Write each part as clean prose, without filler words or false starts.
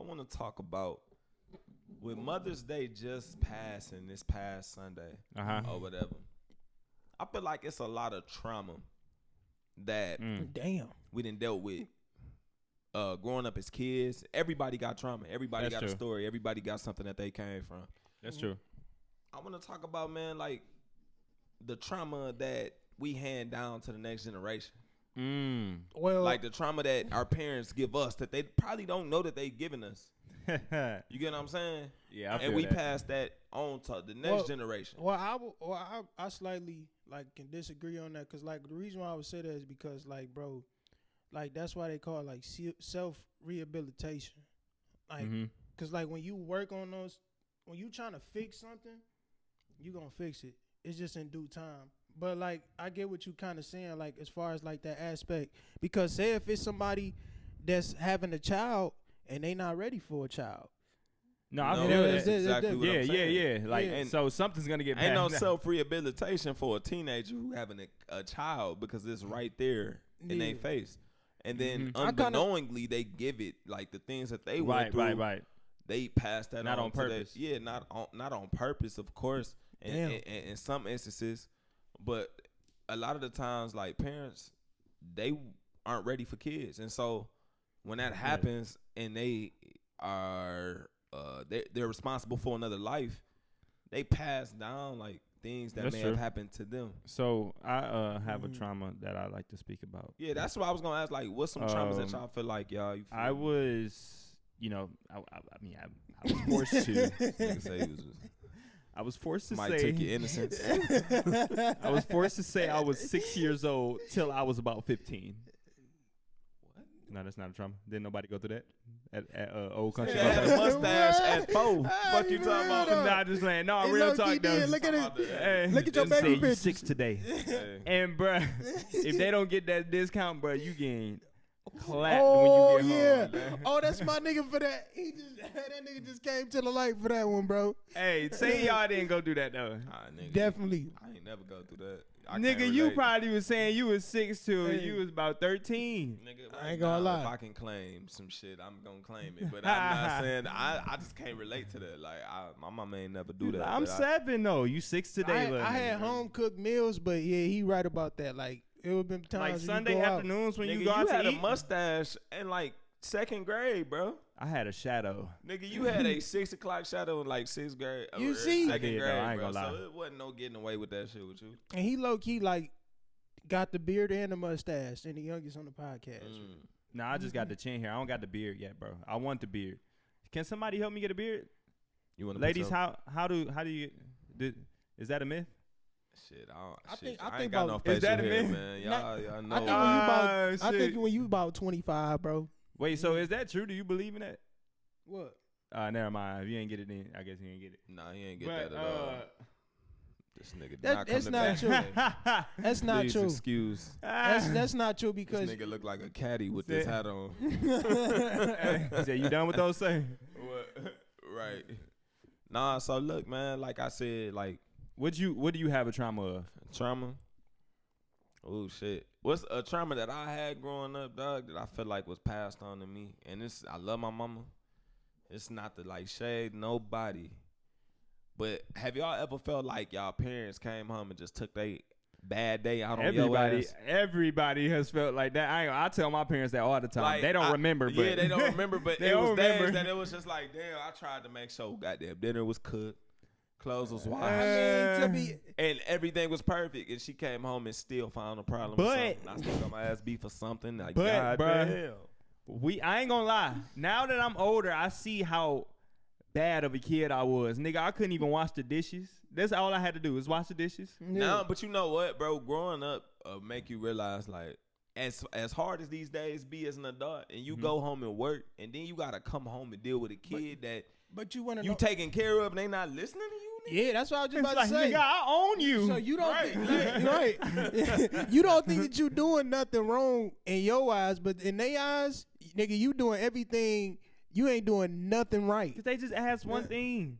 want to talk about with Mother's Day just passing this past Sunday or whatever. I feel like it's a lot of trauma that we done dealt with. Growing up as kids, everybody got trauma. Everybody got a story. Everybody got something that they came from. That's true. I want to talk about, man, like the trauma that we hand down to the next generation. Well, like the trauma that our parents give us that they probably don't know that they giving us. You get what I'm saying? Yeah, and we pass that on to the next generation. Well, I slightly like can disagree on that because like the reason why I would say that is because like, bro, like that's why they call it like self rehabilitation. Like, cause like when you work on those, when you trying to fix something, you gonna fix it. It's just in due time. But like I get what you kind of saying, like as far as like that aspect, because say if it's somebody that's having a child and they not ready for a child. No, I feel that's exactly what I'm saying. Yeah. Like, and so something's gonna get. Ain't no self rehabilitation for a teenager who having a child because it's right there in their face, and then unknowingly they give it like the things that they went through. Right. They pass that not on purpose. Not on purpose, of course. In some instances, but a lot of the times, like parents, they aren't ready for kids, and so when that happens, and they are they're responsible for another life, they pass down like things that may have happened to them. So I have a trauma that I like to speak about. Yeah, that's what I was gonna ask. Like, what's some traumas that y'all feel like y'all? You feel I was, I was forced to. I was forced to might say. Take your innocence. I was forced to say I was 6 years old till I was about 15. What? No, that's not a trauma. Didn't nobody go through that at old country? Yeah, had a mustache at 4. Fuck you talking about? Nah, just saying. No, real talk though. Look at it. Hey, look at your baby pictures. 6 today. Hey. And bruh, if they don't get that discount, bruh, you getting clapped when you get home. Oh, that's my nigga for that. That nigga just came to the light for that one, bro. Hey, say y'all didn't go do that though. Nigga, definitely. I ain't never go through that. Nigga, you probably was saying you was 6'2", you was about 13. Nigga, I ain't gonna lie. If I can claim some shit, I'm gonna claim it. But I'm not saying I just can't relate to that. Like my mama ain't never do that. I'm 7 though. You 6 today. I had home cooked meals, but yeah, he right about that. Like it would been times like Sunday you go afternoons out. when nigga, you go out to had eat. a mustache in like 2nd grade, bro. I had a shadow. Nigga, you had a 6 o'clock shadow in like 6th grade. You see? 2nd grade, I ain't bro. gonna lie. So it wasn't no getting away with that shit with you. And he low key like got the beard and the mustache, and the youngest on the podcast. Nah, I just got the chin hair. I don't got the beard yet, bro. I want the beard. Can somebody help me get a beard? You want ladies? How do you? Is that a myth? Shit, I ain't think got about, no facial is that a hair, myth? man. Y'all know. I think when you about 25, bro. Wait, so is that true? Do you believe in that? What? Never mind. If you ain't get it, then I guess you ain't get it. Nah, he ain't get that at all. This nigga did not come that's to not true. That's not Please true. Excuse. That's not true because this nigga look like a caddy with this hat on. Say, you done with those saying? What? Right. Nah, so look, man, like I said, like what do you have a trauma of? Trauma? Oh shit. What's a trauma that I had growing up, dog, that I feel like was passed on to me? And I love my mama. It's not to like shade nobody. But have y'all ever felt like y'all parents came home and just took their bad day out on your ass? Everybody has felt like that. I tell my parents that all the time. Like, they don't remember. But yeah, they don't remember. But they it was remember. days that it was just like, damn, I tried to make sure goddamn dinner was cooked, clothes was washed, and everything was perfect. And she came home and still found a problem with something. I still got my ass beat for something. Like, God damn. I ain't gonna lie. Now that I'm older, I see how bad of a kid I was. Nigga, I couldn't even wash the dishes. That's all I had to do was wash the dishes. No, but you know what, bro? Growing up make you realize, like, as hard as these days be as an adult, and you go home and work, and then you gotta come home and deal with a kid but you wanna you taking care of, and they not listening to you. Yeah, that's what I was just about to say. Nigga, I own you. So you don't think, you don't think that you doing nothing wrong in your eyes, but in their eyes, nigga, you doing everything. You ain't doing nothing right. Cause they just asked one thing.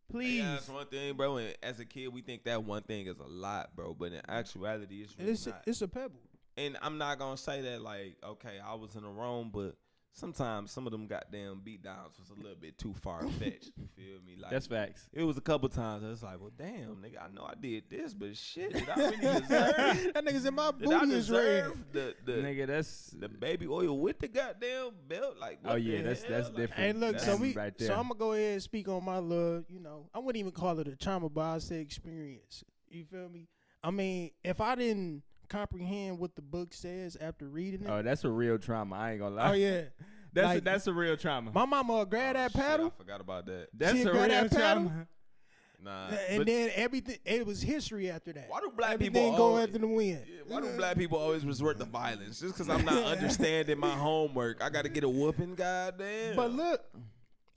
Please. They asked one thing, bro. And as a kid, we think that one thing is a lot, bro. But in actuality, it's really not. It's a pebble. And I'm not gonna say that like, okay, I was in the wrong, but sometimes some of them goddamn beat downs was a little bit too far fetched. You feel me? Like That's facts. It was a couple times I was like, well, damn, nigga, I know I did this, but shit, did I really deserve it? That nigga said my Did I booty is red. deserve the Nigga, that's the baby oil with the goddamn belt? Like, what that's the hell? different. Hey, look, That's so we, right there. so I'm gonna go ahead and speak on my little, I wouldn't even call it a trauma, but I say experience. You feel me? I mean, if I didn't comprehend what the book says after reading it, Oh, that's a real trauma. I ain't gonna lie. oh yeah, That's a real trauma. my mama would grab that Shit, paddle, I forgot about that. That's She a grab real that paddle? trauma. Nah, and but then everything. It was history after that. why do black Everything people go always, after the wind. Yeah, why do black people always resort to violence? Just because I'm not understanding my homework, I got to get a whooping. Goddamn. But look,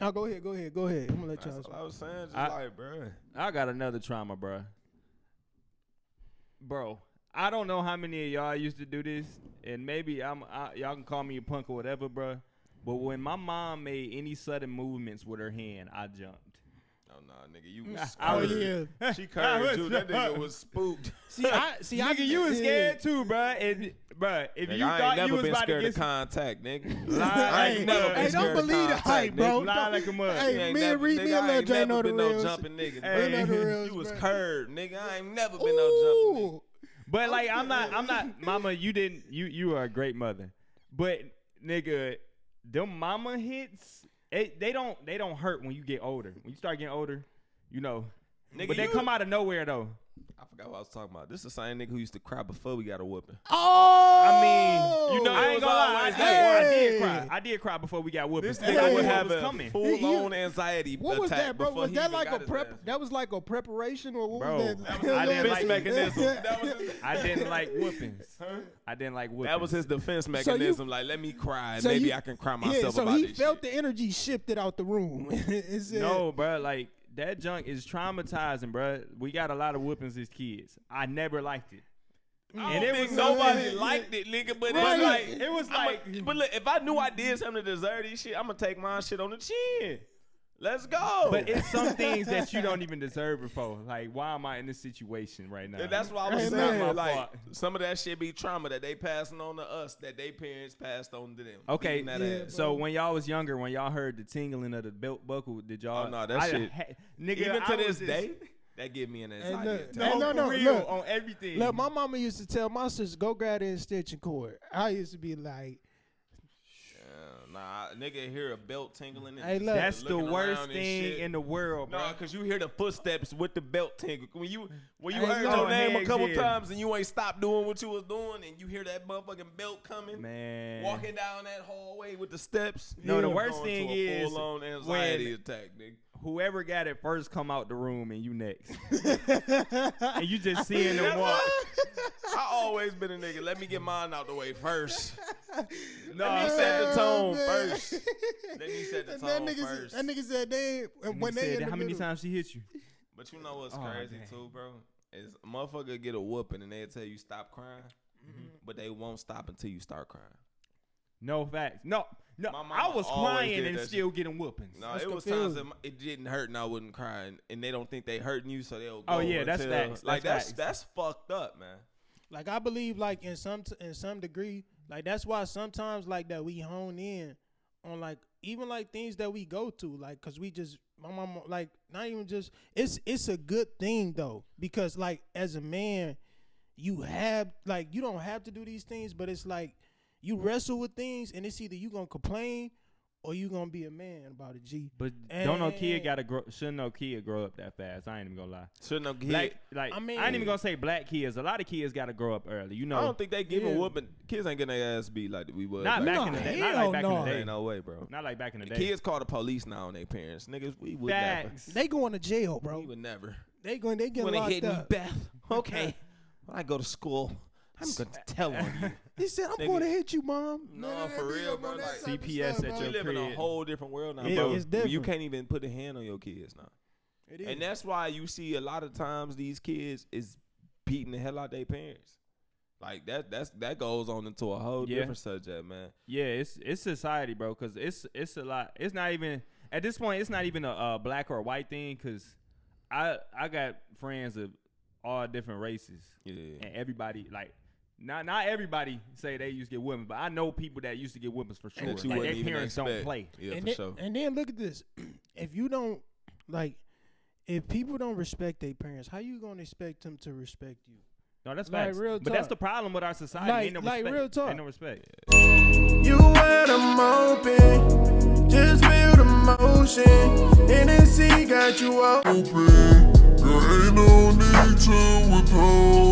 oh, go ahead. I'm gonna let y'all. That's all I was saying. Just I- like, bro. I got another trauma, bro. I don't know how many of y'all used to do this, and maybe y'all can call me a punk or whatever, bro. But when my mom made any sudden movements with her hand, I jumped. Oh nah, nigga, you was Oh curved. yeah. She curved too. That nigga was spooked. Nigga, you was scared too, bro. And bro, if Nigga, you I ain't thought you never was been about to scared of get contact, nigga. Lie I like ain't a never mug. been Hey, scared don't of believe the contact, hype, nigga. bro. lie like a mug. Hey, You ain't me and never- Reed, nigga, me and I Lil ain't J never know the been no reals. jumping nigga. Hey. We know the reals, You was bro. curved, nigga. I ain't never been no jumping nigga. Ooh. But like I'm not mama, you are a great mother. But nigga, them mama hits, they don't hurt when you get older. When you start getting older, Nigga, but they you- come out of nowhere though. I forgot what I was talking about. This is the same nigga who used to cry before we got a whooping. Oh, I mean, I it ain't was gonna lie, always I that did way. cry. I did cry before we got whooping. This Hey, nigga hey, would hey. have was a coming. full-on anxiety What was attack that, bro? before Was he that even like got a his prep? ass. That was like a preparation, or what Bro, was that? That was I his didn't defense like- mechanism. That was his, I didn't like whoopings. I didn't like whoopings. that was his defense mechanism. Like, let me cry, and So maybe you- I can cry Yeah, myself so about he this felt shit. the energy shifted out the room. It said- No, bro, like that junk is traumatizing, bro. We got a lot of whoopings as kids. I never liked it. I And don't it think was nobody so- liked it, nigga. But Right. it's like It was like, but look, if I knew I did something to deserve this shit, I'm gonna take my shit on the chin. Let's go. but it's some things that you don't even deserve it for. Like, why am I in this situation right now? And that's why I was Hey, saying, man. like, fault. some of that shit be trauma that they passing on to us, that they parents passed on to them. Okay, Beating that yeah, ass. so when y'all was younger, when y'all heard the tingling of the belt buckle, did y'all? Oh, no, that shit- nigga, even I to was this just- day, that give me an anxiety look, attack. no, for real, look. on everything. Look, my mama used to tell my sister, go grab the extension cord. I used to be like, Nah, nigga hear a belt tingling. And Hey, just look. That's the looking worst around and thing shit. in the world, bro. No, cause you hear the footsteps with the belt tingle. When you Hey, heard look. your name a Heck couple yeah. times and you ain't stopped doing what you was doing, and you hear that motherfucking belt coming, Man. walking down that hallway with the steps. No, you're the worst going thing to a is full-on anxiety when- attack, nigga. Whoever got it first come out the room and you next. And you just seeing them walk. I always been a nigga. Let me get mine out the way first. No, Let me I'm set the tone man. first. Let me set the And tone that first. nigga said they And when he they said, in the how many middle. times she hit you? But you know what's Oh, crazy dang. too, bro? Is a motherfucker get a whooping and they'll tell you stop crying, but they won't stop until you start crying. No facts. No. My mama I was always crying did and that still getting whoopings. No, That's it was confusing. times that it didn't hurt and I wouldn't cry, and they don't think they hurting you, so they'll go. Oh, yeah, that's until- facts. Like That's that's fucked up, man. Like I believe, like in some degree, like that's why sometimes like that we hone in on like even like things that we go to, like cause we just my mama like not even just it's a good thing though, because like as a man, you have like you don't have to do these things, but it's like you wrestle with things, and it's either you gonna complain or you gonna be a man about it, G. But And- don't no kid gotta grow. Shouldn't no kid grow up that fast? I ain't even gonna lie. Shouldn't have Black, hit. like I mean- I ain't even gonna say black kids. A lot of kids gotta grow up early. You know, I don't think they give Yeah. a whooping. Kids ain't getting their ass beat like we was. not back back No, in the day. hell Not like back in no. the Ain't day. no way, bro. Not like back in the day. Kids call the police now on their parents. Niggas, we would never. Facts. They going to jail, bro. We would never. They get When they locked hit me, up. Beth. Okay. When I go to school, I'm gonna tell on you. He said, "I'm Nigga. going to hit you, mom." No, for real, bro. Like, CPS at We your live in a crib. whole different world now, Yeah, bro. it's You different. can't even put a hand on your kids now. It is. And that's why you see a lot of times these kids is beating the hell out their parents. Like that goes on into a whole Yeah. different subject, man. Yeah, it's society, bro. Cause it's a lot. It's not even at this point. It's not even a black or white thing. Cause I got friends of all different races, Yeah. and everybody like Not everybody say they used to get whippings, but I know people that used to get whippings for sure. That you Like, wouldn't their even parents expect. don't play. Yeah, and for then, sure. And then look at this. If you don't like, if people don't respect their parents, how you gonna expect them to respect you? No, that's Like, facts. real But that's talk. the problem with our society. Like- Ain't no like, respect. real talk. Ain't no respect. You and I'm open, just feel the motion. NSC got you open. There ain't no need to withhold.